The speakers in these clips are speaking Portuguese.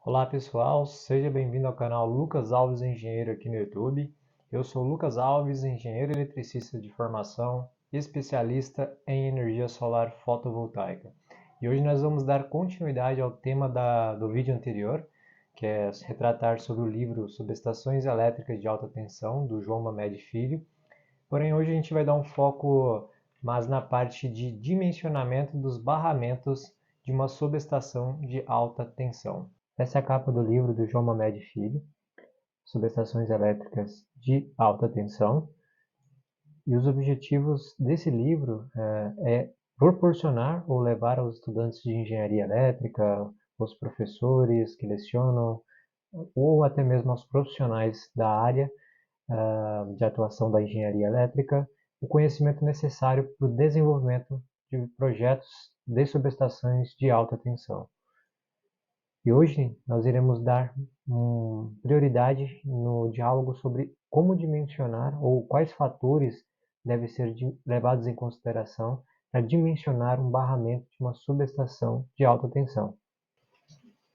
Olá pessoal, seja bem-vindo ao canal Lucas Alves Engenheiro aqui no YouTube. Eu sou Lucas Alves, engenheiro eletricista de formação, especialista em energia solar fotovoltaica. E hoje nós vamos dar continuidade ao tema do vídeo anterior, que é retratar sobre o livro Subestações Elétricas de Alta Tensão, do João Mamed Filho. Porém, hoje a gente vai dar um foco mais na parte de dimensionamento dos barramentos de uma subestação de alta tensão. Essa é a capa do livro do João Mamed Filho, Subestações Elétricas de Alta Tensão. E os objetivos desse livro é proporcionar ou levar aos estudantes de engenharia elétrica, os professores que lecionam, ou até mesmo aos profissionais da área de atuação da engenharia elétrica, o conhecimento necessário para o desenvolvimento de projetos de subestações de alta tensão. E hoje nós iremos dar prioridade no diálogo sobre como dimensionar ou quais fatores devem ser levados em consideração para dimensionar um barramento de uma subestação de alta tensão.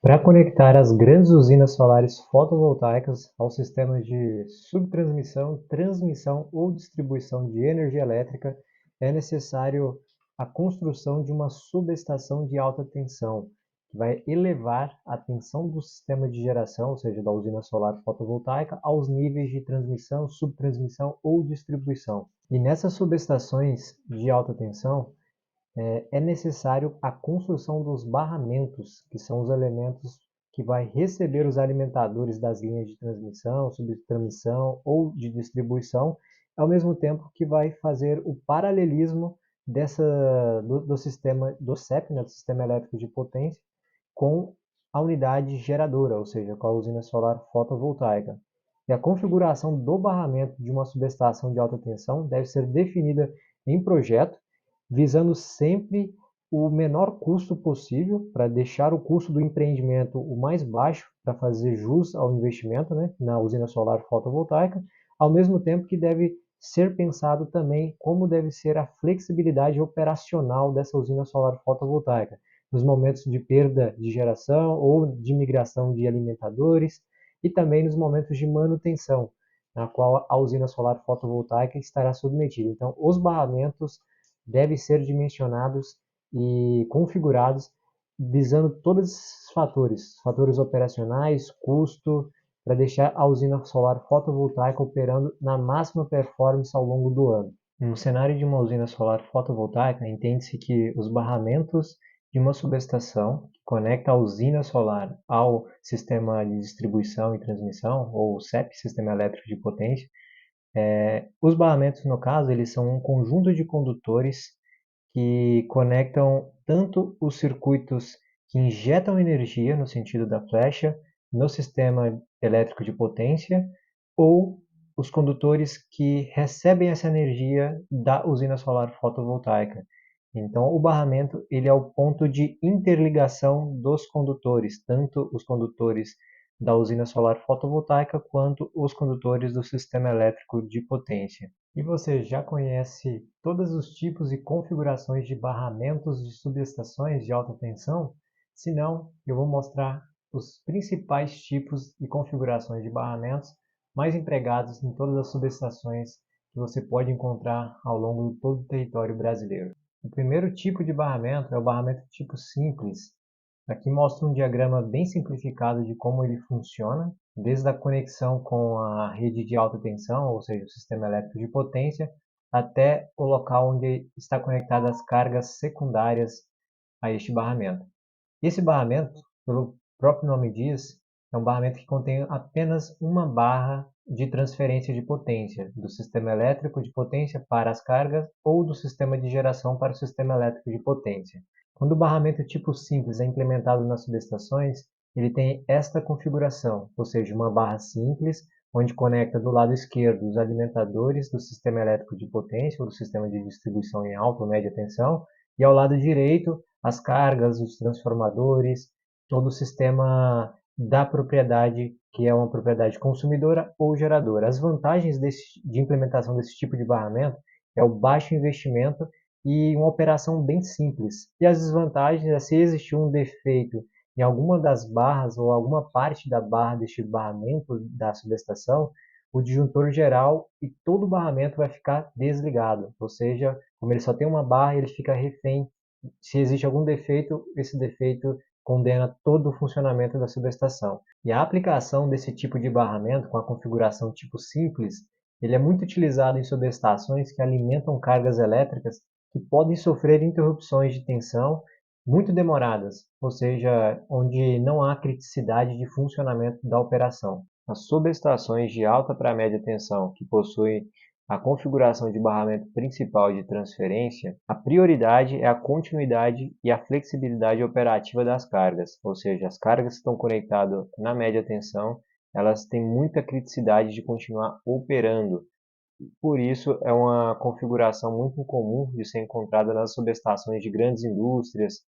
Para conectar as grandes usinas solares fotovoltaicas aos sistemas de subtransmissão, transmissão ou distribuição de energia elétrica, é necessário a construção de uma subestação de alta tensão, que vai elevar a tensão do sistema de geração, ou seja, da usina solar fotovoltaica, aos níveis de transmissão, subtransmissão ou distribuição. E nessas subestações de alta tensão, é necessário a construção dos barramentos, que são os elementos que vai receber os alimentadores das linhas de transmissão, subtransmissão ou de distribuição, ao mesmo tempo que vai fazer o paralelismo do sistema do CEP, né, do Sistema Elétrico de Potência, com a unidade geradora, ou seja, com a usina solar fotovoltaica. E a configuração do barramento de uma subestação de alta tensão deve ser definida em projeto, visando sempre o menor custo possível, para deixar o custo do empreendimento o mais baixo, para fazer jus ao investimento, né, na usina solar fotovoltaica, ao mesmo tempo que deve ser pensado também como deve ser a flexibilidade operacional dessa usina solar fotovoltaica, nos momentos de perda de geração ou de migração de alimentadores, e também nos momentos de manutenção, na qual a usina solar fotovoltaica estará submetida. Então, os barramentos devem ser dimensionados e configurados visando todos esses fatores operacionais, custo, para deixar a usina solar fotovoltaica operando na máxima performance ao longo do ano. No cenário de uma usina solar fotovoltaica, entende-se que os barramentos de uma subestação que conecta a usina solar ao sistema de distribuição e transmissão, ou SEP, Sistema Elétrico de Potência, os barramentos, no caso, eles são um conjunto de condutores que conectam tanto os circuitos que injetam energia, no sentido da flecha, no sistema elétrico de potência, ou os condutores que recebem essa energia da usina solar fotovoltaica. Então, o barramento ele é o ponto de interligação dos condutores, tanto os condutores da usina solar fotovoltaica quanto os condutores do sistema elétrico de potência. E você já conhece todos os tipos e configurações de barramentos de subestações de alta tensão? Se não, eu vou mostrar os principais tipos e configurações de barramentos mais empregados em todas as subestações que você pode encontrar ao longo de todo o território brasileiro. O primeiro tipo de barramento é o barramento tipo simples. Aqui mostra um diagrama bem simplificado de como ele funciona, desde a conexão com a rede de alta tensão, ou seja, o sistema elétrico de potência, até o local onde está conectadas as cargas secundárias a este barramento. Esse barramento, pelo próprio nome diz, é um barramento que contém apenas uma barra de transferência de potência, do sistema elétrico de potência para as cargas ou do sistema de geração para o sistema elétrico de potência. Quando o barramento tipo simples é implementado nas subestações, ele tem esta configuração, ou seja, uma barra simples, onde conecta do lado esquerdo os alimentadores do sistema elétrico de potência ou do sistema de distribuição em alta ou média tensão, e ao lado direito as cargas, os transformadores, todo o sistema da propriedade, que é uma propriedade consumidora ou geradora. As vantagens de implementação desse tipo de barramento é o baixo investimento e uma operação bem simples. E as desvantagens é se existir um defeito em alguma das barras ou alguma parte da barra deste barramento da subestação, o disjuntor geral e todo o barramento vai ficar desligado, ou seja, como ele só tem uma barra, ele fica refém. Se existe algum defeito, esse defeito condena todo o funcionamento da subestação. E a aplicação desse tipo de barramento com a configuração tipo simples, ele é muito utilizado em subestações que alimentam cargas elétricas que podem sofrer interrupções de tensão muito demoradas, ou seja, onde não há criticidade de funcionamento da operação. As subestações de alta para média tensão que possuem a configuração de barramento principal de transferência, a prioridade é a continuidade e a flexibilidade operativa das cargas, ou seja, as cargas que estão conectadas na média tensão, elas têm muita criticidade de continuar operando. Por isso, é uma configuração muito comum de ser encontrada nas subestações de grandes indústrias,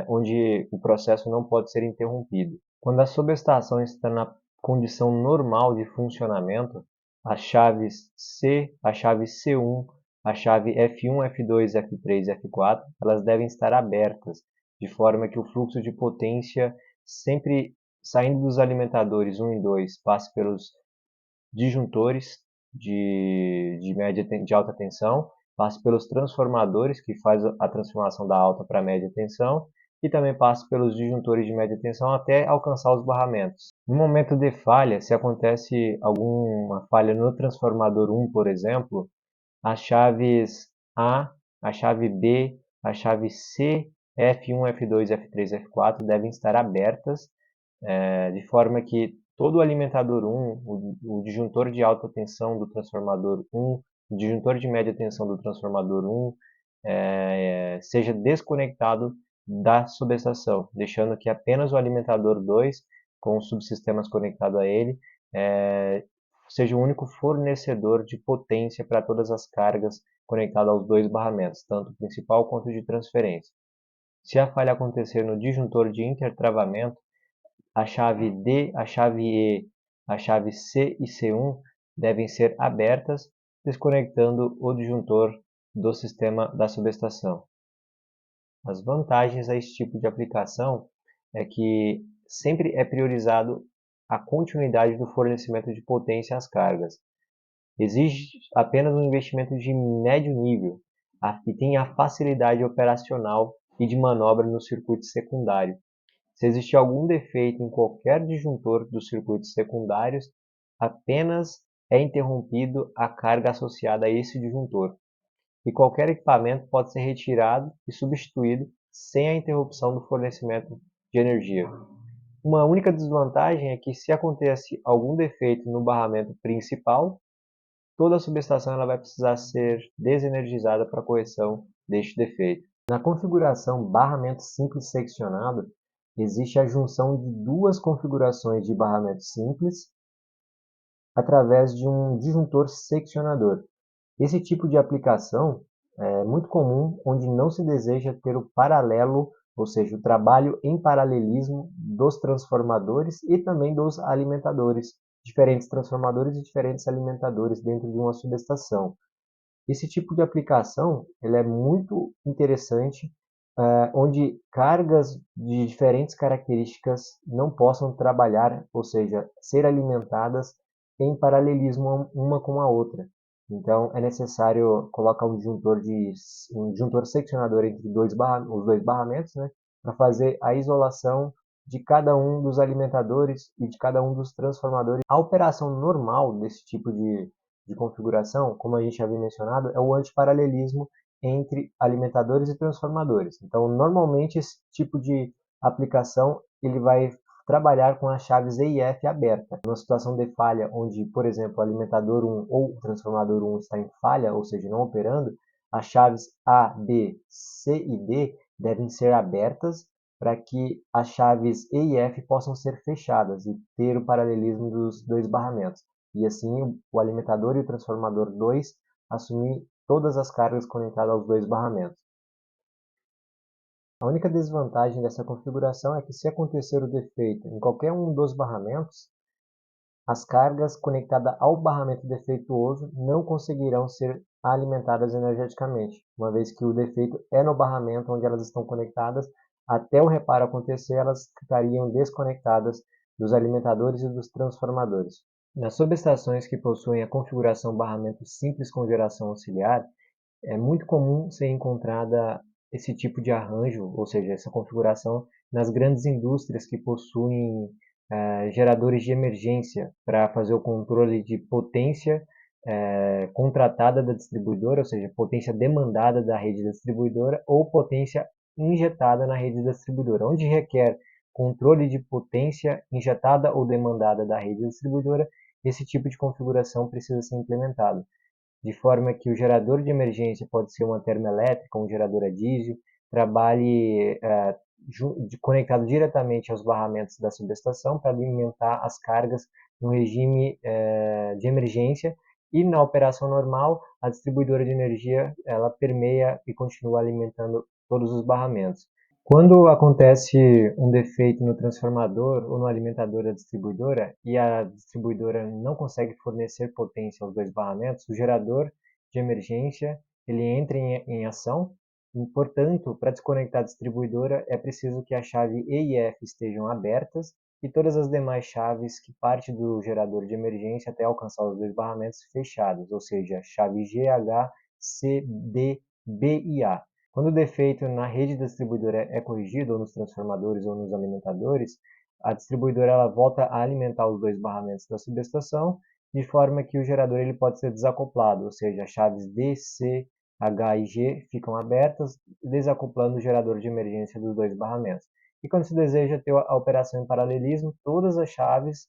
onde o processo não pode ser interrompido. Quando a subestação está na condição normal de funcionamento, as chaves C, a chave C1, a chave F1, F2, F3 e F4, elas devem estar abertas, de forma que o fluxo de potência sempre saindo dos alimentadores 1 e 2 passe pelos disjuntores de alta tensão, passe pelos transformadores, que faz a transformação da alta para a média tensão, e também passe pelos disjuntores de média tensão até alcançar os barramentos. No momento de falha, se acontece alguma falha no transformador 1, por exemplo, as chaves A, a chave B, a chave C, F1, F2, F3, F4 devem estar abertas, de forma que todo o alimentador 1, o disjuntor de alta tensão do transformador 1, o disjuntor de média tensão do transformador 1, seja desconectado da subestação, deixando que apenas o alimentador 2, com os subsistemas conectados a ele, seja o único fornecedor de potência para todas as cargas conectadas aos dois barramentos, tanto o principal quanto o de transferência. Se a falha acontecer no disjuntor de intertravamento, a chave D, a chave E, a chave C e C1 devem ser abertas, desconectando o disjuntor do sistema da subestação. As vantagens a esse tipo de aplicação é que sempre é priorizado a continuidade do fornecimento de potência às cargas. Exige apenas um investimento de médio nível e tem a facilidade operacional e de manobra no circuito secundário. Se existir algum defeito em qualquer disjuntor dos circuitos secundários, apenas é interrompido a carga associada a esse disjuntor, e qualquer equipamento pode ser retirado e substituído sem a interrupção do fornecimento de energia. Uma única desvantagem é que, se acontece algum defeito no barramento principal, toda a subestação ela vai precisar ser desenergizada para a correção deste defeito. Na configuração barramento simples seccionado, existe a junção de duas configurações de barramento simples através de um disjuntor seccionador. Esse tipo de aplicação é muito comum onde não se deseja ter o paralelo, ou seja, o trabalho em paralelismo dos transformadores e também dos alimentadores, diferentes transformadores e diferentes alimentadores dentro de uma subestação. Esse tipo de aplicação ele é muito interessante, onde cargas de diferentes características não possam trabalhar, ou seja, ser alimentadas em paralelismo uma com a outra. Então, é necessário colocar um disjuntor seccionador entre os dois barramentos, né, para fazer a isolação de cada um dos alimentadores e de cada um dos transformadores. A operação normal desse tipo de configuração, como a gente havia mencionado, é o antiparalelismo entre alimentadores e transformadores. Então, normalmente, esse tipo de aplicação ele vai trabalhar com as chaves E e F abertas. Numa situação de falha, onde, por exemplo, o alimentador 1 ou o transformador 1 está em falha, ou seja, não operando, as chaves A, B, C e D devem ser abertas para que as chaves E e F possam ser fechadas e ter o paralelismo dos dois barramentos. E assim, o alimentador e o transformador 2 assumir todas as cargas conectadas aos dois barramentos. A única desvantagem dessa configuração é que, se acontecer o defeito em qualquer um dos barramentos, as cargas conectadas ao barramento defeituoso não conseguirão ser alimentadas energeticamente, uma vez que o defeito é no barramento onde elas estão conectadas Até o reparo acontecer, elas ficariam desconectadas dos alimentadores e dos transformadores. Nas subestações que possuem a configuração barramento simples com geração auxiliar, é muito comum ser encontrada esse tipo de arranjo, ou seja, essa configuração nas grandes indústrias que possuem geradores de emergência para fazer o controle de potência contratada da distribuidora, ou seja, potência demandada da rede da distribuidora ou potência injetada na rede da distribuidora, onde requer controle de potência injetada ou demandada da rede da distribuidora, esse tipo de configuração precisa ser implementado de forma que o gerador de emergência pode ser uma termoelétrica, um gerador a diesel, trabalhe conectado diretamente aos barramentos da subestação para alimentar as cargas no regime de emergência e na operação normal a distribuidora de energia ela permeia e continua alimentando todos os barramentos. Quando acontece um defeito no transformador ou no alimentador da distribuidora e a distribuidora não consegue fornecer potência aos dois barramentos, o gerador de emergência ele entra em ação. E, portanto, para desconectar a distribuidora é preciso que a chave E e F estejam abertas e todas as demais chaves que partem do gerador de emergência até alcançar os dois barramentos fechadas, ou seja, chave G, H, C, D, B e A. Quando o defeito na rede distribuidora é corrigido, ou nos transformadores ou nos alimentadores, a distribuidora ela volta a alimentar os dois barramentos da subestação, de forma que o gerador ele pode ser desacoplado, ou seja, as chaves D, C, H e G ficam abertas, desacoplando o gerador de emergência dos dois barramentos. E quando se deseja ter a operação em paralelismo, todas as chaves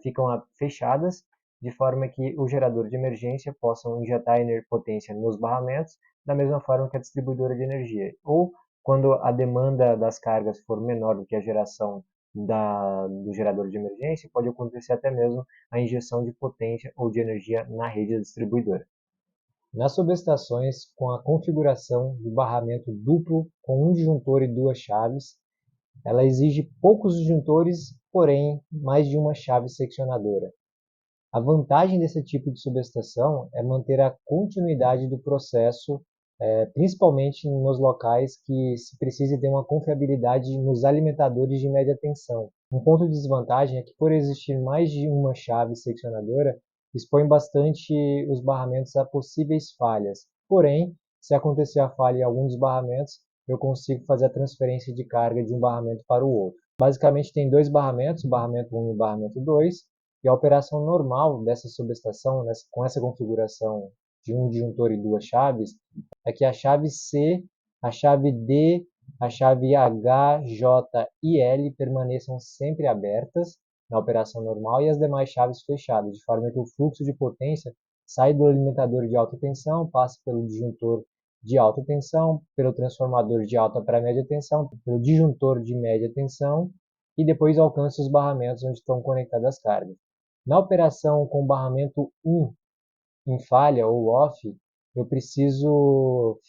ficam fechadas, de forma que o gerador de emergência possa injetar potência nos barramentos da mesma forma que a distribuidora de energia. Ou quando a demanda das cargas for menor do que a geração do gerador de emergência, pode acontecer até mesmo a injeção de potência ou de energia na rede distribuidora. Nas subestações com a configuração de barramento duplo com um disjuntor e duas chaves, ela exige poucos disjuntores, porém mais de uma chave seccionadora. A vantagem desse tipo de subestação é manter a continuidade do processo, principalmente nos locais que se precise ter uma confiabilidade nos alimentadores de média tensão. Um ponto de desvantagem é que, por existir mais de uma chave seccionadora, expõe bastante os barramentos a possíveis falhas. Porém, se acontecer a falha em algum dos barramentos, eu consigo fazer a transferência de carga de um barramento para o outro. Basicamente, tem dois barramentos, o barramento 1 e o barramento 2, e a operação normal dessa subestação, com essa configuração de um disjuntor e duas chaves, é que a chave C, a chave D, a chave H, J e L permaneçam sempre abertas na operação normal e as demais chaves fechadas, de forma que o fluxo de potência sai do alimentador de alta tensão, passa pelo disjuntor de alta tensão, pelo transformador de alta para média tensão, pelo disjuntor de média tensão e depois alcança os barramentos onde estão conectadas as cargas. Na operação com barramento 1 em falha ou off, eu preciso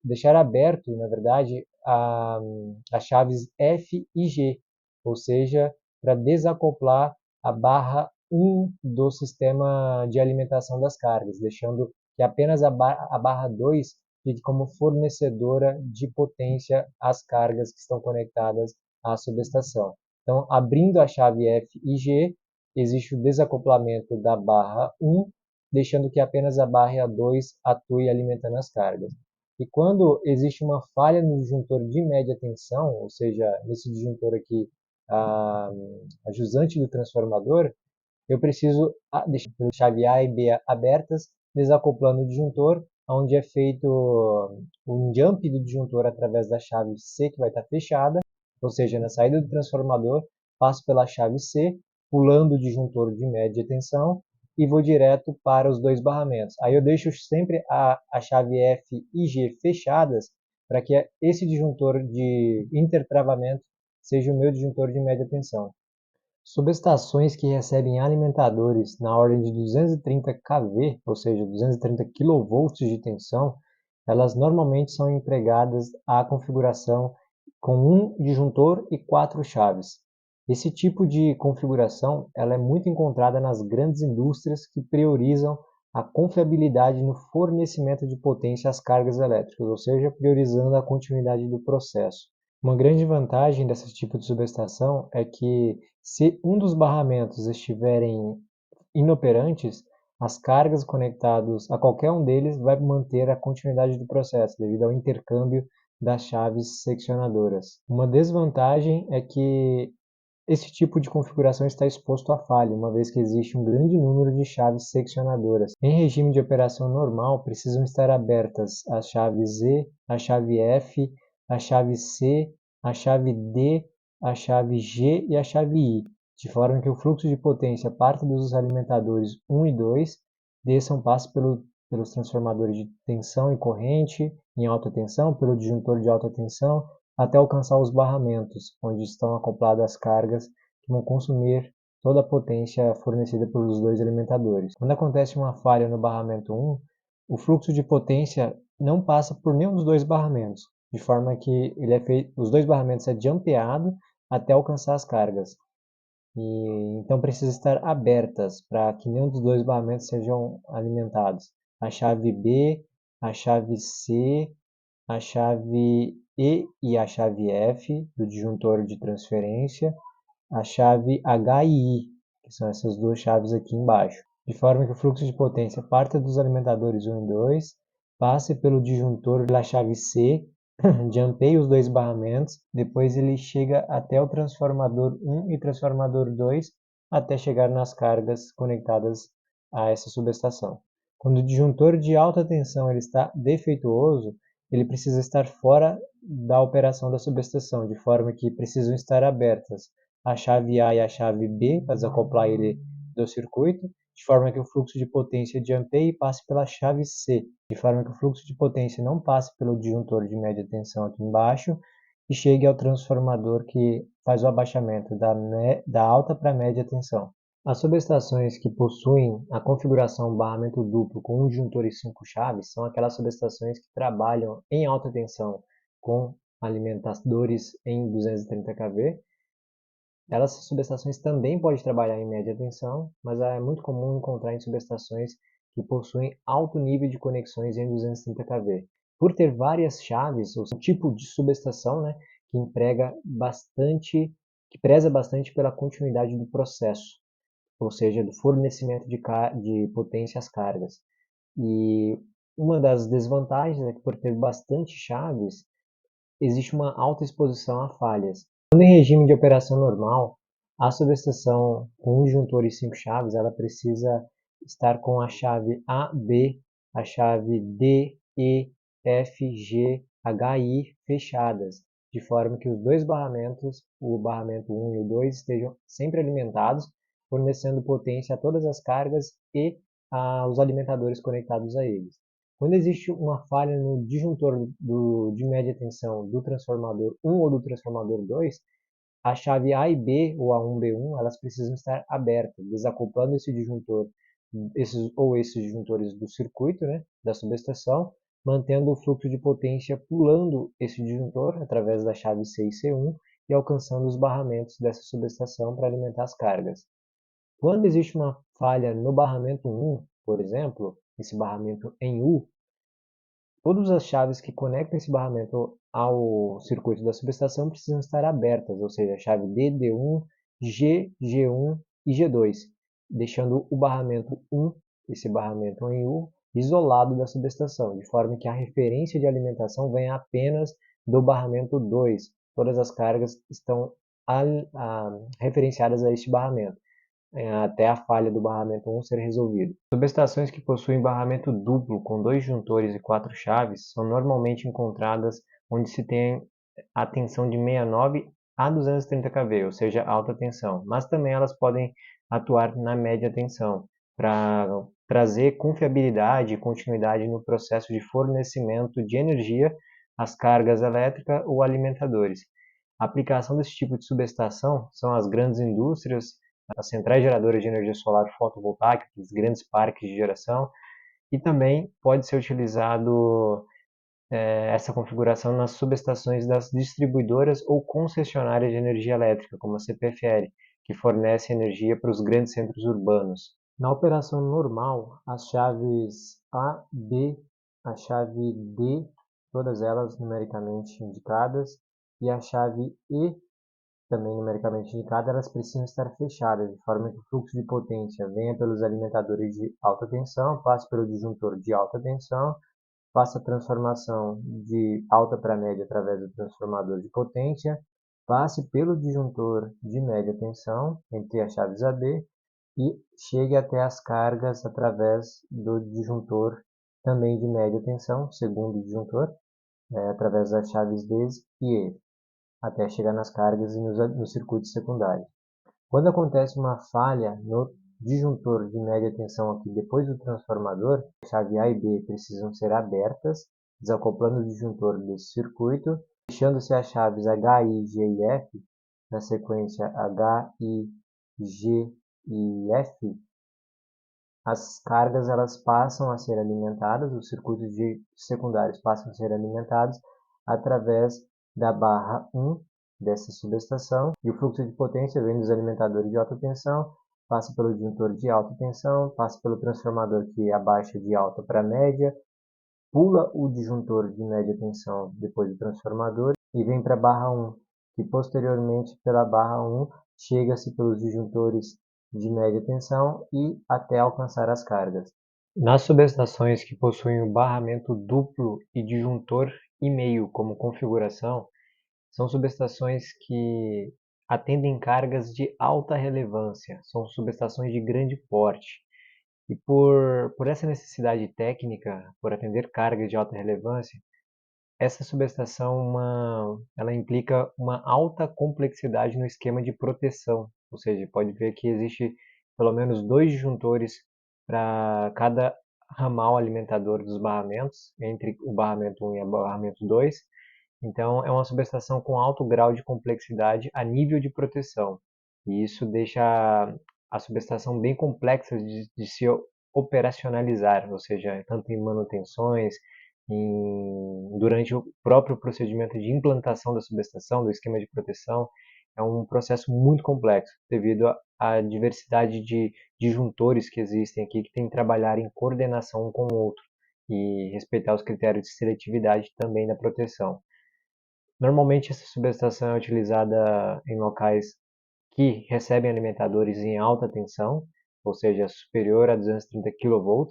deixar aberto, na verdade, as chaves F e G, ou seja, para desacoplar a barra 1 do sistema de alimentação das cargas, deixando que apenas a barra 2 fique como fornecedora de potência às cargas que estão conectadas à subestação. Então, abrindo a chave F e G, existe o desacoplamento da barra 1, deixando que apenas a barra 2 atue alimentando as cargas. E quando existe uma falha no disjuntor de média tensão, ou seja, nesse disjuntor aqui, a jusante do transformador, eu preciso deixar a chave A e B abertas, desacoplando o disjuntor, onde é feito um jump do disjuntor através da chave C, que vai estar fechada, ou seja, na saída do transformador, passo pela chave C, pulando o disjuntor de média tensão e vou direto para os dois barramentos. Aí eu deixo sempre a chave F e G fechadas para que esse disjuntor de intertravamento seja o meu disjuntor de média tensão. Subestações que recebem alimentadores na ordem de 230 kV, ou seja, 230 kV de tensão, elas normalmente são empregadas à configuração com um disjuntor e quatro chaves. Esse tipo de configuração ela é muito encontrada nas grandes indústrias que priorizam a confiabilidade no fornecimento de potência às cargas elétricas, ou seja, priorizando a continuidade do processo. Uma grande vantagem desse tipo de subestação é que, se um dos barramentos estiverem inoperantes, as cargas conectadas a qualquer um deles vai manter a continuidade do processo, devido ao intercâmbio das chaves seccionadoras. Uma desvantagem é que esse tipo de configuração está exposto à falha, uma vez que existe um grande número de chaves seccionadoras. Em regime de operação normal, precisam estar abertas a chave Z, a chave F, a chave C, a chave D, a chave G e a chave I, de forma que o fluxo de potência parte dos alimentadores 1 e 2, desçam, passe pelos transformadores de tensão e corrente em alta tensão, pelo disjuntor de alta tensão, até alcançar os barramentos, onde estão acopladas as cargas que vão consumir toda a potência fornecida pelos dois alimentadores. Quando acontece uma falha no barramento 1, o fluxo de potência não passa por nenhum dos dois barramentos, de forma que os dois barramentos é jumpeado até alcançar as cargas. Então precisa estar abertas para que nenhum dos dois barramentos sejam alimentados. A chave B, a chave C, a chave E e a chave F do disjuntor de transferência, a chave H e I, que são essas duas chaves aqui embaixo, de forma que o fluxo de potência parte dos alimentadores 1 e 2, passe pelo disjuntor da chave C, jampeie os dois barramentos, depois ele chega até o transformador 1 e transformador 2, até chegar nas cargas conectadas a essa subestação. Quando o disjuntor de alta tensão ele está defeituoso, ele precisa estar fora da operação da subestação, de forma que precisam estar abertas a chave A e a chave B para desacoplar ele do circuito, de forma que o fluxo de potência jampeie e passe pela chave C, de forma que o fluxo de potência não passe pelo disjuntor de média tensão aqui embaixo e chegue ao transformador que faz o abaixamento da alta para média tensão. As subestações que possuem a configuração barramento duplo com um disjuntor e 5 chaves são aquelas subestações que trabalham em alta tensão com alimentadores em 230 kV. Essas subestações também podem trabalhar em média tensão, mas é muito comum encontrar em subestações que possuem alto nível de conexões em 230 kV. Por ter várias chaves, ou tipo de subestação, né, que preza bastante pela continuidade do processo, ou seja, do fornecimento de potência às cargas. E uma das desvantagens é que, por ter bastante chaves, existe uma alta exposição a falhas. Quando em regime de operação normal, a subestação com um disjuntor e 5 chaves, ela precisa estar com a chave A, B, a chave D, E, F, G, H, I fechadas, de forma que os dois barramentos, o barramento 1 e o 2, estejam sempre alimentados, fornecendo potência a todas as cargas e aos alimentadores conectados a eles. Quando existe uma falha no disjuntor de média tensão do transformador 1 ou do transformador 2, a chave A e B, ou A1B1, elas precisam estar abertas, desacoplando esse disjuntor, esses disjuntores do circuito, né, da subestação, mantendo o fluxo de potência pulando esse disjuntor através da chave C e C1 e alcançando os barramentos dessa subestação para alimentar as cargas. Quando existe uma falha no barramento 1, por exemplo, esse barramento em U, todas as chaves que conectam esse barramento ao circuito da subestação precisam estar abertas, ou seja, a chave D, D1, G, G1 e G2, deixando o barramento 1, esse barramento em U, isolado da subestação, de forma que a referência de alimentação venha apenas do barramento 2. Todas as cargas estão referenciadas a este barramento, até a falha do barramento 1 ser resolvida. Subestações que possuem barramento duplo com dois juntores e 4 chaves são normalmente encontradas onde se tem a tensão de 69 a 230 kV, ou seja, alta tensão, mas também elas podem atuar na média tensão, para trazer confiabilidade e continuidade no processo de fornecimento de energia às cargas elétricas ou alimentadores. A aplicação desse tipo de subestação são as grandes indústrias, as centrais geradoras de energia solar fotovoltaica, os grandes parques de geração, e também pode ser utilizado essa configuração nas subestações das distribuidoras ou concessionárias de energia elétrica, como a CPFL, que fornece energia para os grandes centros urbanos. Na operação normal, as chaves A, B, a chave D, todas elas numericamente indicadas, e a chave E, também numericamente indicada, elas precisam estar fechadas, de forma que o fluxo de potência venha pelos alimentadores de alta tensão, passe pelo disjuntor de alta tensão, faça a transformação de alta para média através do transformador de potência, passe pelo disjuntor de média tensão entre as chaves AB e chegue até as cargas através do disjuntor também de média tensão, segundo disjuntor, através das chaves D e E, até chegar nas cargas e nos circuitos secundários. Quando acontece uma falha no disjuntor de média tensão aqui depois do transformador, a chave A e B precisam ser abertas, desacoplando o disjuntor desse circuito, deixando-se as chaves H, I, G e F, na sequência H, I, G e F, as cargas elas passam a ser alimentadas, os circuitos secundários passam a ser alimentados através da barra 1 dessa subestação, e o fluxo de potência vem dos alimentadores de alta tensão, passa pelo disjuntor de alta tensão, passa pelo transformador que abaixa de alta para média, pula o disjuntor de média tensão depois do transformador e vem para a barra 1, que posteriormente pela barra 1 chega-se pelos disjuntores de média tensão e até alcançar as cargas. Nas subestações que possuem o barramento duplo e disjuntor e meio como configuração, são subestações que atendem cargas de alta relevância, são subestações de grande porte. E por essa necessidade técnica, por atender cargas de alta relevância, essa subestação ela implica uma alta complexidade no esquema de proteção, ou seja, pode ver que existe pelo menos dois disjuntores para cada ramal alimentador dos barramentos, entre o barramento 1 e o barramento 2. Então, é uma subestação com alto grau de complexidade a nível de proteção. E isso deixa a subestação bem complexa de se operacionalizar, ou seja, tanto em manutenções, durante o próprio procedimento de implantação da subestação, do esquema de proteção, é um processo muito complexo, devido à diversidade de disjuntores que existem aqui, que tem que trabalhar em coordenação um com o outro e respeitar os critérios de seletividade também da proteção. Normalmente essa subestação é utilizada em locais que recebem alimentadores em alta tensão, ou seja, superior a 230 kV.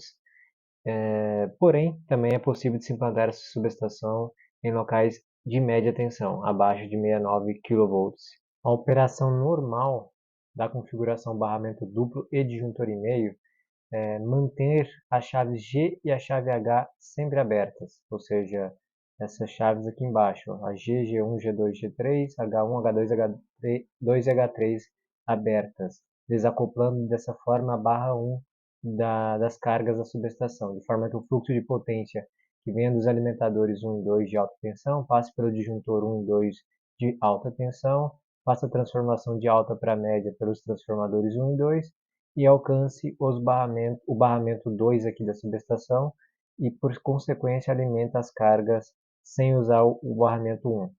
Porém, também é possível de se implantar essa subestação em locais de média tensão, abaixo de 69 kV. A operação normal da configuração barramento duplo e disjuntor e meio manter as chaves G e a chave H sempre abertas, ou seja, essas chaves aqui embaixo, a G, G1, G2, G3, H1, H2, H2 e H3 abertas, desacoplando dessa forma a barra 1 das cargas da subestação, de forma que o fluxo de potência que venha dos alimentadores 1 e 2 de alta tensão passe pelo disjuntor 1 e 2 de alta tensão, faça a transformação de alta para média pelos transformadores 1 e 2 e alcance o barramento 2 aqui da subestação e, por consequência, alimenta as cargas sem usar o barramento 1.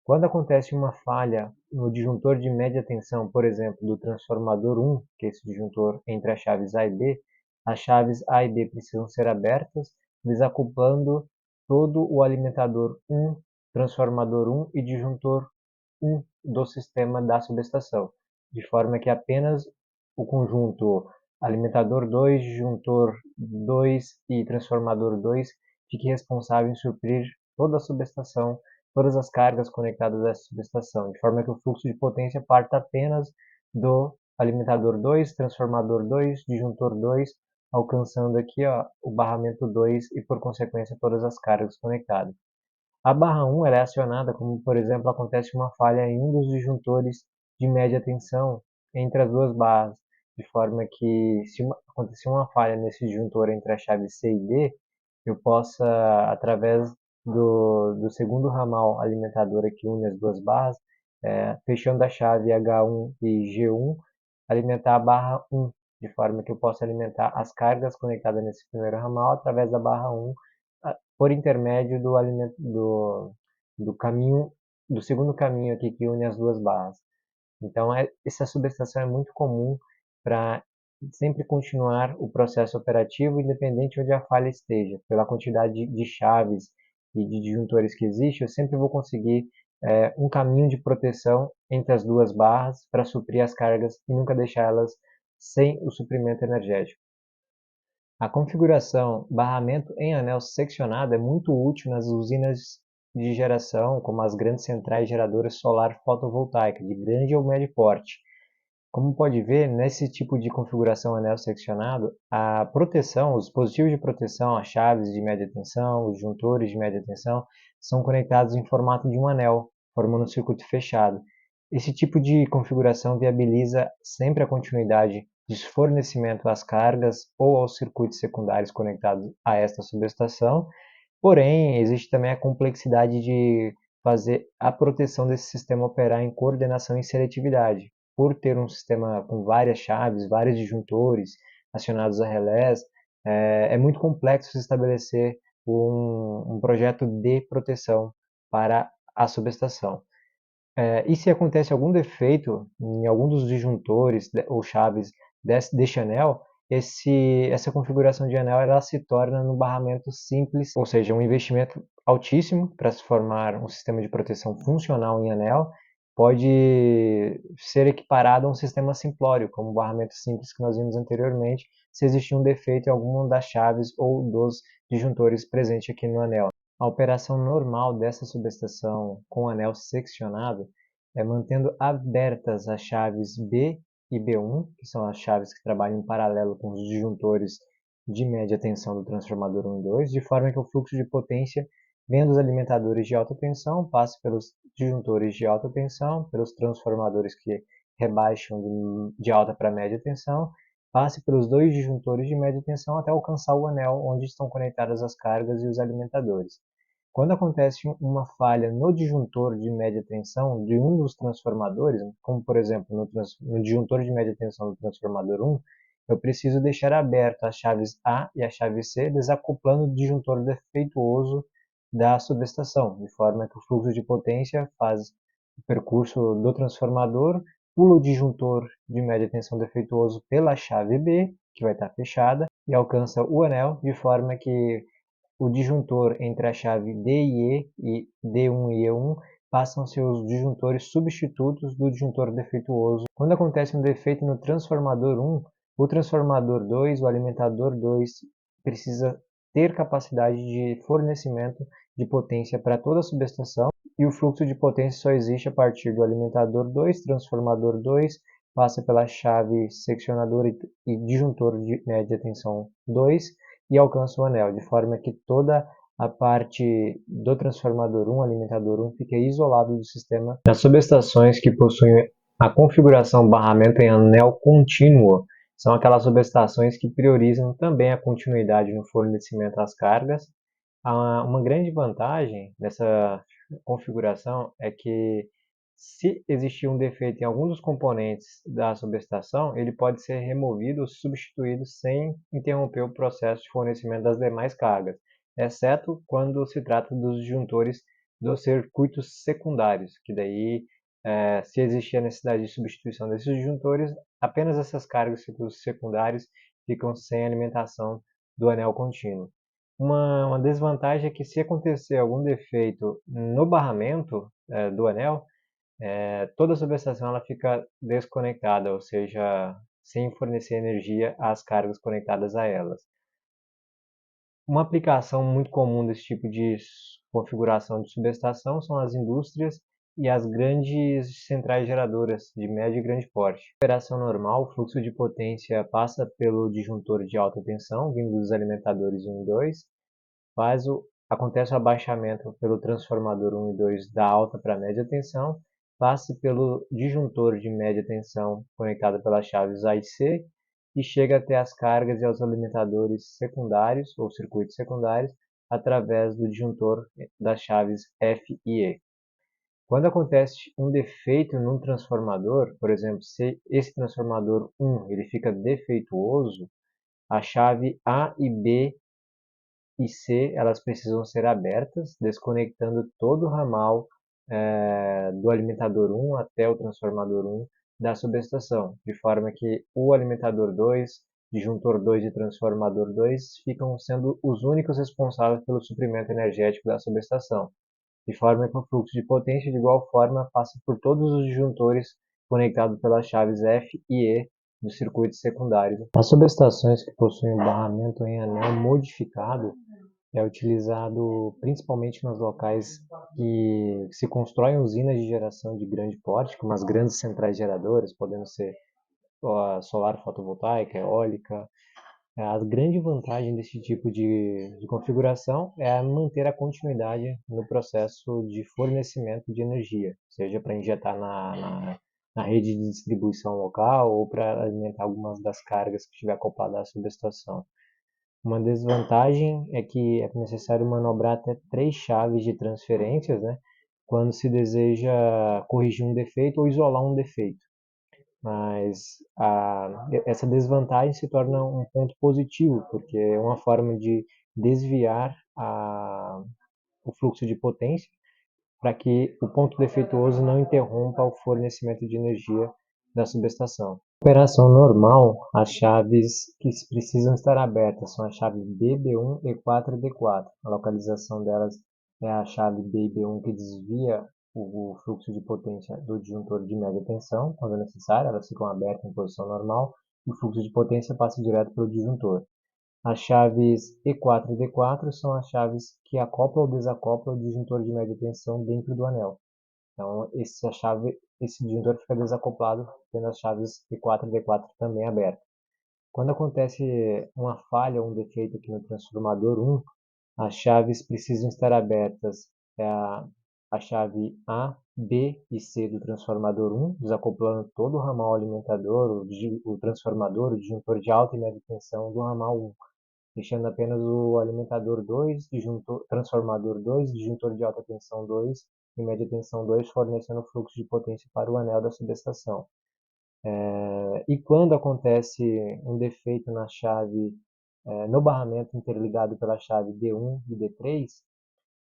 Quando acontece uma falha no disjuntor de média tensão, por exemplo, do transformador 1, que é esse disjuntor entre as chaves A e B, as chaves A e B precisam ser abertas, desacoplando todo o alimentador 1, transformador 1 e disjuntor 1 do sistema da subestação, de forma que apenas o conjunto alimentador 2, disjuntor 2 e transformador 2 fique responsável em suprir toda a subestação, todas as cargas conectadas a essa subestação, de forma que o fluxo de potência parta apenas do alimentador 2, transformador 2, disjuntor 2, alcançando aqui o barramento 2 e, por consequência, todas as cargas conectadas. A barra 1 ela é acionada quando, por exemplo, acontece uma falha em um dos disjuntores de média tensão entre as duas barras, de forma que, se acontecer uma falha nesse disjuntor entre a chave C e D, eu possa, através do segundo ramal alimentador que une as duas barras, fechando a chave H1 e G1, alimentar a barra 1, de forma que eu possa alimentar as cargas conectadas nesse primeiro ramal através da barra 1 por intermédio do caminho, do segundo caminho aqui que une as duas barras. Então, essa subestação é muito comum para sempre continuar o processo operativo independente onde a falha esteja. Pela quantidade de chaves e de disjuntores que existe, eu sempre vou conseguir um caminho de proteção entre as duas barras para suprir as cargas e nunca deixá-las sem o suprimento energético. A configuração barramento em anel seccionado é muito útil nas usinas de geração, como as grandes centrais geradoras solar fotovoltaicas de grande ou médio porte. Como pode ver, nesse tipo de configuração anel seccionado, a proteção, os dispositivos de proteção, as chaves de média tensão, os juntores de média tensão, são conectados em formato de um anel, formando um circuito fechado. Esse tipo de configuração viabiliza sempre a continuidade de fornecimento às cargas ou aos circuitos secundários conectados a esta subestação. Porém, existe também a complexidade de fazer a proteção desse sistema operar em coordenação e seletividade. Por ter um sistema com várias chaves, vários disjuntores acionados a relés, é muito complexo se estabelecer um projeto de proteção para a subestação. E se acontece algum defeito em algum dos disjuntores ou chaves deste anel, essa configuração de anel ela se torna um barramento simples, ou seja, um investimento altíssimo para se formar um sistema de proteção funcional em anel, pode ser equiparado a um sistema simplório, como o barramento simples que nós vimos anteriormente, se existir um defeito em alguma das chaves ou dos disjuntores presentes aqui no anel. A operação normal dessa subestação com anel seccionado é mantendo abertas as chaves B e B1, que são as chaves que trabalham em paralelo com os disjuntores de média tensão do transformador 1 e 2, de forma que o fluxo de potência venha dos alimentadores de alta tensão, passe pelos disjuntores de alta tensão, pelos transformadores que rebaixam de alta para média tensão, passe pelos dois disjuntores de média tensão até alcançar o anel onde estão conectadas as cargas e os alimentadores. Quando acontece uma falha no disjuntor de média tensão de um dos transformadores, como por exemplo no disjuntor de média tensão do transformador 1, eu preciso deixar aberto as chaves A e a chave C, desacoplando o disjuntor defeituoso da subestação, de forma que o fluxo de potência faz o percurso do transformador, pula o disjuntor de média tensão defeituoso pela chave B, que vai estar fechada, e alcança o anel, de forma que o disjuntor entre a chave D e E e D1 e E1 passam a ser os disjuntores substitutos do disjuntor defeituoso. Quando acontece um defeito no transformador 1, o transformador 2, o alimentador 2, precisa ter capacidade de fornecimento de potência para toda a subestação e o fluxo de potência só existe a partir do alimentador 2, transformador 2, passa pela chave seccionador e disjuntor de média tensão 2 e alcança o anel, de forma que toda a parte do transformador 1, alimentador 1, fica isolado do sistema. Nas subestações que possuem a configuração barramento em anel contínuo, são aquelas subestações que priorizam também a continuidade no fornecimento às cargas. Uma grande vantagem dessa configuração é que, se existir um defeito em algum dos componentes da subestação, ele pode ser removido ou substituído sem interromper o processo de fornecimento das demais cargas, exceto quando se trata dos disjuntores dos circuitos secundários, que daí, se existir a necessidade de substituição desses disjuntores, apenas essas cargas circuitos secundários ficam sem alimentação do anel contínuo. Uma desvantagem é que, se acontecer algum defeito no barramento do anel, toda a subestação ela fica desconectada, ou seja, sem fornecer energia às cargas conectadas a elas. Uma aplicação muito comum desse tipo de configuração de subestação são as indústrias e as grandes centrais geradoras de médio e grande porte. Na operação normal, o fluxo de potência passa pelo disjuntor de alta tensão, vindo dos alimentadores 1 e 2, acontece o abaixamento pelo transformador 1 e 2 da alta para média tensão, passe pelo disjuntor de média tensão conectado pelas chaves A e C e chega até as cargas e aos alimentadores secundários ou circuitos secundários através do disjuntor das chaves F e E. Quando acontece um defeito num transformador, por exemplo, se esse transformador 1 ele fica defeituoso, a chave A e B e C, elas precisam ser abertas, desconectando todo o ramal do alimentador 1 até o transformador 1, da subestação, de forma que o alimentador 2, disjuntor 2 e transformador 2 ficam sendo os únicos responsáveis pelo suprimento energético da subestação, de forma que o fluxo de potência de igual forma passa por todos os disjuntores conectados pelas chaves F e E dos circuitos secundários. As subestações que possuem barramento em anel modificado é utilizado principalmente nos locais que se constroem usinas de geração de grande porte, como as grandes centrais geradoras, podendo ser solar fotovoltaica, eólica. A grande vantagem desse tipo de configuração é manter a continuidade no processo de fornecimento de energia, seja para injetar na rede de distribuição local ou para alimentar algumas das cargas que estiver acoplada à subestação. Uma desvantagem é que é necessário manobrar até 3 chaves de transferências, né, quando se deseja corrigir um defeito ou isolar um defeito. Mas essa desvantagem se torna um ponto positivo, porque é uma forma de desviar o fluxo de potência para que o ponto defeituoso não interrompa o fornecimento de energia da subestação. Na operação normal, as chaves que precisam estar abertas são a chave B, B1, E4 e D4. A localização delas é a chave B e B1 que desvia o fluxo de potência do disjuntor de média tensão, quando necessário, elas ficam abertas em posição normal, e o fluxo de potência passa direto pelo disjuntor. As chaves E4 e D4 são as chaves que acoplam ou desacoplam o disjuntor de média tensão dentro do anel. Então, esse disjuntor fica desacoplado, tendo as chaves E4 e D4 também abertas. Quando acontece uma falha ou um defeito aqui no transformador 1, as chaves precisam estar abertas. A chave A, B e C do transformador 1, desacoplando todo o ramal alimentador, o transformador, o disjuntor de alta e média tensão do ramal 1, deixando apenas o alimentador 2, transformador 2, disjuntor de alta tensão 2 e média tensão 2, fornecendo fluxo de potência para o anel da subestação. E quando acontece um defeito na chave, no barramento interligado pela chave D1 e D3,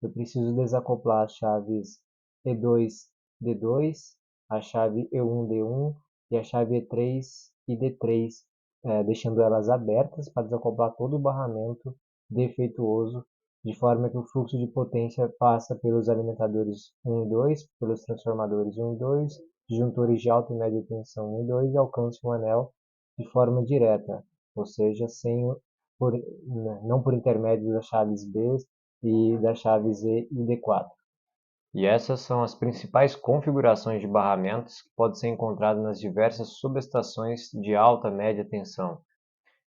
eu preciso desacoplar as chaves E2, D2, a chave E1, D1 e a chave E3 e D3, deixando elas abertas para desacoplar todo o barramento defeituoso, de forma que o fluxo de potência passa pelos alimentadores 1 e 2, pelos transformadores 1 e 2, disjuntores de alta e média tensão 1 e 2 e alcance o anel de forma direta, ou seja, por, não por intermédio das chaves B e das chaves E e D4. E essas são as principais configurações de barramentos que podem ser encontradas nas diversas subestações de alta e média tensão.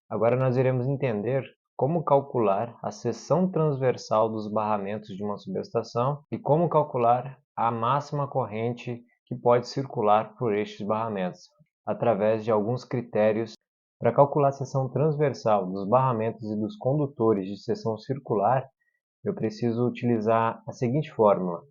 Agora nós iremos entender como calcular a seção transversal dos barramentos de uma subestação e como calcular a máxima corrente que pode circular por estes barramentos, através de alguns critérios. Para calcular a seção transversal dos barramentos e dos condutores de seção circular, eu preciso utilizar a seguinte fórmula.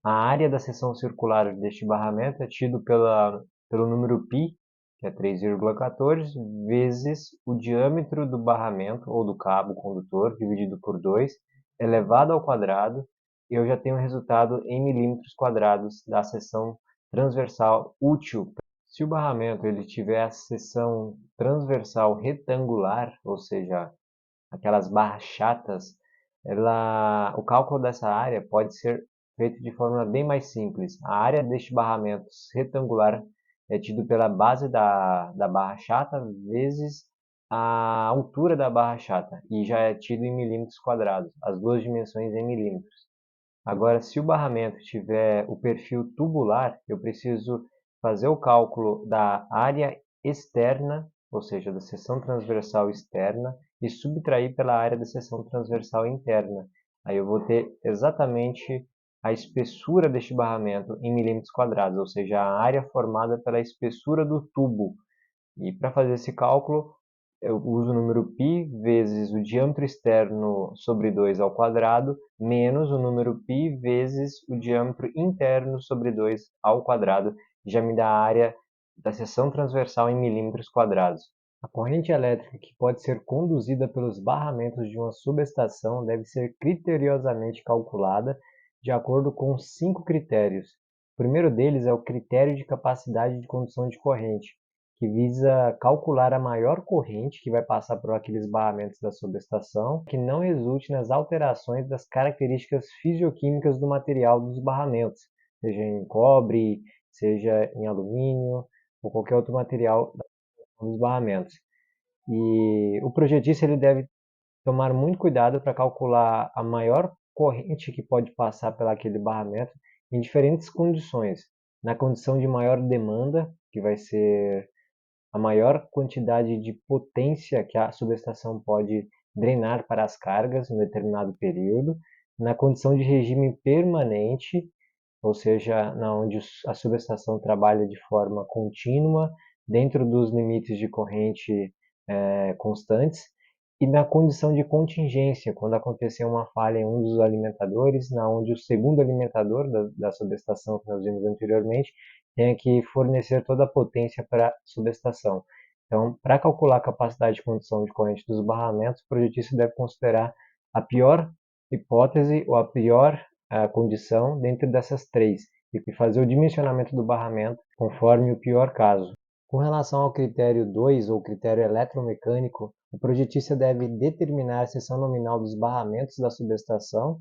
A área da seção circular deste barramento é tido pelo número π, que é 3,14, vezes o diâmetro do barramento ou do cabo condutor, dividido por 2, elevado ao quadrado, e eu já tenho o resultado em milímetros quadrados da seção transversal útil. Se o barramento ele tiver a seção transversal retangular, ou seja, aquelas barras chatas, o cálculo dessa área pode ser feito de forma bem mais simples. A área deste barramento retangular é tido pela base da barra chata vezes a altura da barra chata, e já é tido em milímetros quadrados, as duas dimensões em milímetros. Agora, se o barramento tiver o perfil tubular, eu preciso fazer o cálculo da área externa, ou seja, da seção transversal externa, e subtrair pela área da seção transversal interna. Aí eu vou ter exatamente a espessura deste barramento em milímetros quadrados, ou seja, a área formada pela espessura do tubo. E para fazer esse cálculo, eu uso o número π vezes o diâmetro externo sobre 2 ao quadrado, menos o número π vezes o diâmetro interno sobre 2 ao quadrado, que já me dá a área da seção transversal em milímetros quadrados. A corrente elétrica que pode ser conduzida pelos barramentos de uma subestação deve ser criteriosamente calculada de acordo com 5 critérios. primeiro deles é o critério de capacidade de condução de corrente, que visa calcular a maior corrente que vai passar por aqueles barramentos da subestação, que não resulte nas alterações das características fisioquímicas do material dos barramentos, seja em cobre, seja em alumínio ou qualquer outro material dos barramentos. E o projetista ele deve tomar muito cuidado para calcular a maior corrente que pode passar pelaquele barramento em diferentes condições. Na condição de maior demanda, que vai ser a maior quantidade de potência que a subestação pode drenar para as cargas em um determinado período, na condição de regime permanente, ou seja, na onde a subestação trabalha de forma contínua, dentro dos limites de corrente constantes, e na condição de contingência, quando acontecer uma falha em um dos alimentadores, na onde o segundo alimentador da subestação que nós vimos anteriormente tenha que fornecer toda a potência para a subestação. Então, para calcular a capacidade de condução de corrente dos barramentos, o projetista deve considerar a pior hipótese ou a pior condição dentro dessas três e fazer o dimensionamento do barramento conforme o pior caso. Com relação ao critério 2 ou critério eletromecânico, o projetista deve determinar a seção nominal dos barramentos da subestação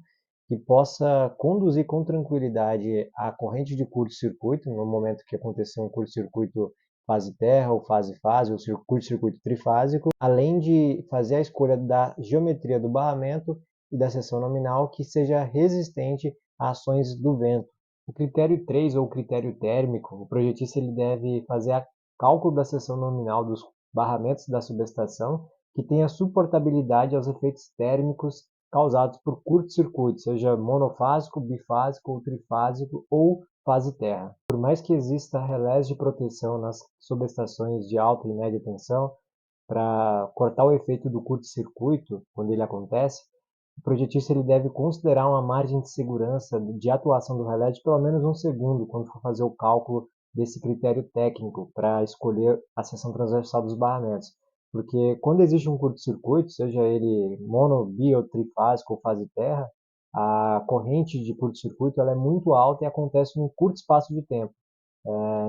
que possa conduzir com tranquilidade a corrente de curto-circuito, no momento que acontecer um curto-circuito fase-terra ou fase-fase, ou curto-circuito trifásico, além de fazer a escolha da geometria do barramento e da seção nominal que seja resistente a ações do vento. O critério 3 ou critério térmico, o projetista ele deve fazer a cálculo da seção nominal dos barramentos da subestação que tenha suportabilidade aos efeitos térmicos causados por curto-circuito, seja monofásico, bifásico ou trifásico ou fase-terra. Por mais que exista relés de proteção nas subestações de alta e média tensão para cortar o efeito do curto-circuito quando ele acontece, o projetista ele deve considerar uma margem de segurança de atuação do relé de pelo menos 1 segundo quando for fazer o cálculo desse critério técnico para escolher a seção transversal dos barramentos. Porque quando existe um curto-circuito, seja ele mono, bi ou trifásico ou fase-terra, a corrente de curto-circuito ela é muito alta e acontece em um curto espaço de tempo.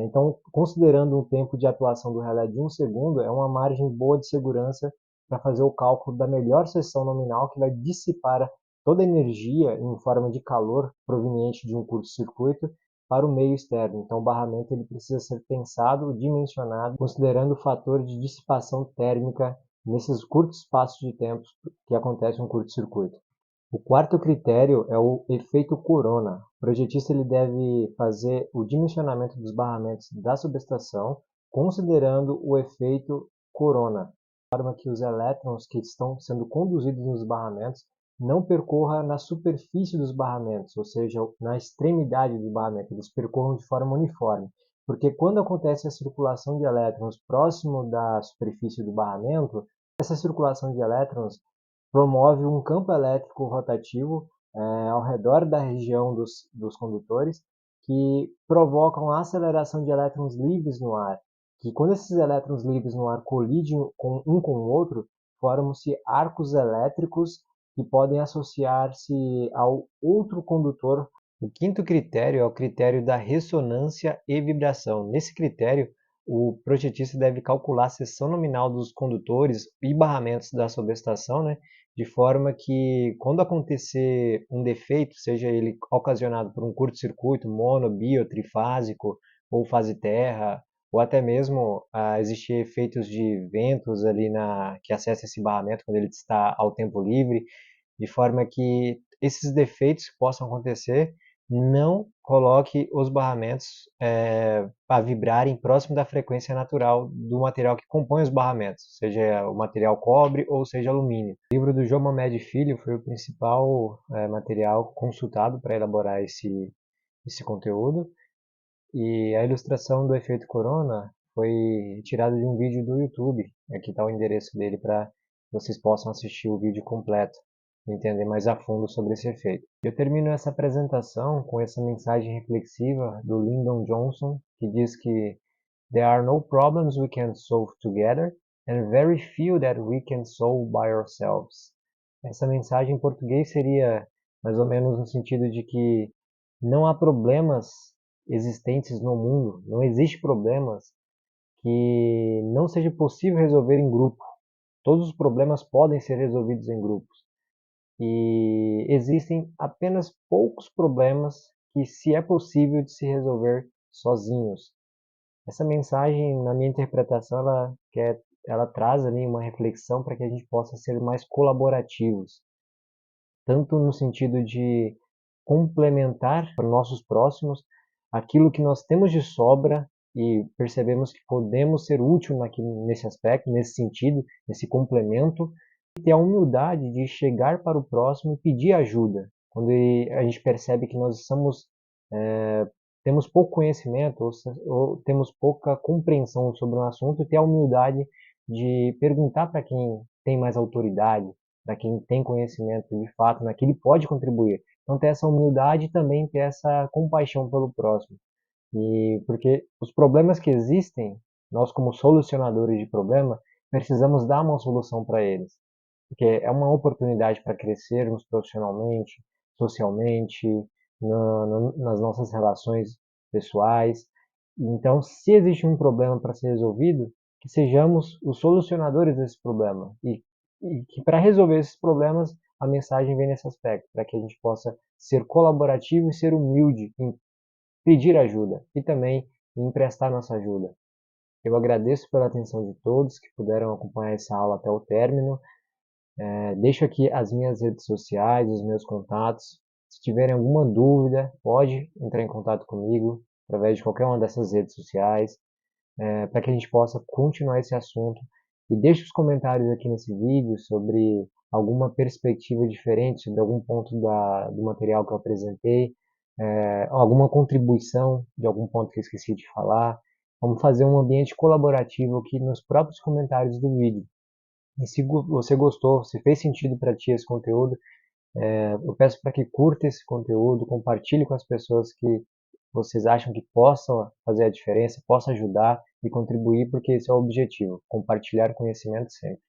Então, considerando um tempo de atuação do relé de 1 segundo, é uma margem boa de segurança para fazer o cálculo da melhor seção nominal que vai dissipar toda a energia em forma de calor proveniente de um curto-circuito para o meio externo. Então, o barramento ele precisa ser pensado, dimensionado, considerando o fator de dissipação térmica nesses curtos espaços de tempo que acontece um curto-circuito. O quarto critério é o efeito corona. O projetista ele deve fazer o dimensionamento dos barramentos da subestação, considerando o efeito corona, de forma que os elétrons que estão sendo conduzidos nos barramentos não percorram na superfície dos barramentos, ou seja, na extremidade do barramento, eles percorram de forma uniforme. Porque quando acontece a circulação de elétrons próximo da superfície do barramento, essa circulação de elétrons promove um campo elétrico rotativo ao redor da região dos condutores que provocam a aceleração de elétrons livres no ar, que quando esses elétrons livres no ar colidem um com o outro, formam-se arcos elétricos que podem associar-se ao outro condutor. O quinto critério é o critério da ressonância e vibração. Nesse critério, o projetista deve calcular a seção nominal dos condutores e barramentos da subestação, né, de forma que, quando acontecer um defeito, seja ele ocasionado por um curto-circuito mono, bi ou trifásico, ou fase-terra, ou até mesmo existir efeitos de ventos ali que acessam esse barramento quando ele está ao tempo livre, de forma que esses defeitos que possam acontecer não coloque os barramentos a vibrarem próximo da frequência natural do material que compõe os barramentos, seja o material cobre ou seja alumínio. O livro do João Mamed Filho foi o principal material consultado para elaborar esse conteúdo, e a ilustração do efeito corona foi tirada de um vídeo do YouTube. Aqui está o endereço dele para que vocês possam assistir o vídeo completo e entender mais a fundo sobre esse efeito. Eu termino essa apresentação com essa mensagem reflexiva do Lyndon Johnson, que diz que "There are no problems we can solve together, and very few that we can solve by ourselves." Essa mensagem em português seria mais ou menos no sentido de que não há problemas existentes no mundo, não existe problemas que não seja possível resolver em grupo. Todos os problemas podem ser resolvidos em grupos. E existem apenas poucos problemas que se é possível de se resolver sozinhos. Essa mensagem, na minha interpretação, ela traz ali uma reflexão para que a gente possa ser mais colaborativos, tanto no sentido de complementar para nossos próximos aquilo que nós temos de sobra e percebemos que podemos ser útil nesse aspecto, nesse sentido, nesse complemento, e ter a humildade de chegar para o próximo e pedir ajuda. Quando a gente percebe que nós temos pouco conhecimento ou temos pouca compreensão sobre um assunto, ter a humildade de perguntar para quem tem mais autoridade, para quem tem conhecimento de fato naquilo pode contribuir. Então ter essa humildade e também ter essa compaixão pelo próximo. E porque os problemas que existem, nós como solucionadores de problema, precisamos dar uma solução para eles. Porque é uma oportunidade para crescermos profissionalmente, socialmente, nas nossas relações pessoais. Então, se existe um problema para ser resolvido, que sejamos os solucionadores desse problema. E que para resolver esses problemas, a mensagem vem nesse aspecto, para que a gente possa ser colaborativo e ser humilde em pedir ajuda e também em emprestar nossa ajuda. Eu agradeço pela atenção de todos que puderam acompanhar essa aula até o término. Deixo aqui as minhas redes sociais, os meus contatos. Se tiverem alguma dúvida, pode entrar em contato comigo através de qualquer uma dessas redes sociais, para que a gente possa continuar esse assunto. E deixe os comentários aqui nesse vídeo sobre alguma perspectiva diferente, sobre algum ponto do material que eu apresentei, alguma contribuição de algum ponto que eu esqueci de falar. Vamos fazer um ambiente colaborativo aqui nos próprios comentários do vídeo. E se você gostou, se fez sentido para ti esse conteúdo, eu peço para que curta esse conteúdo, compartilhe com as pessoas que vocês acham que possam fazer a diferença, possam ajudar e contribuir, porque esse é o objetivo, compartilhar conhecimento sempre.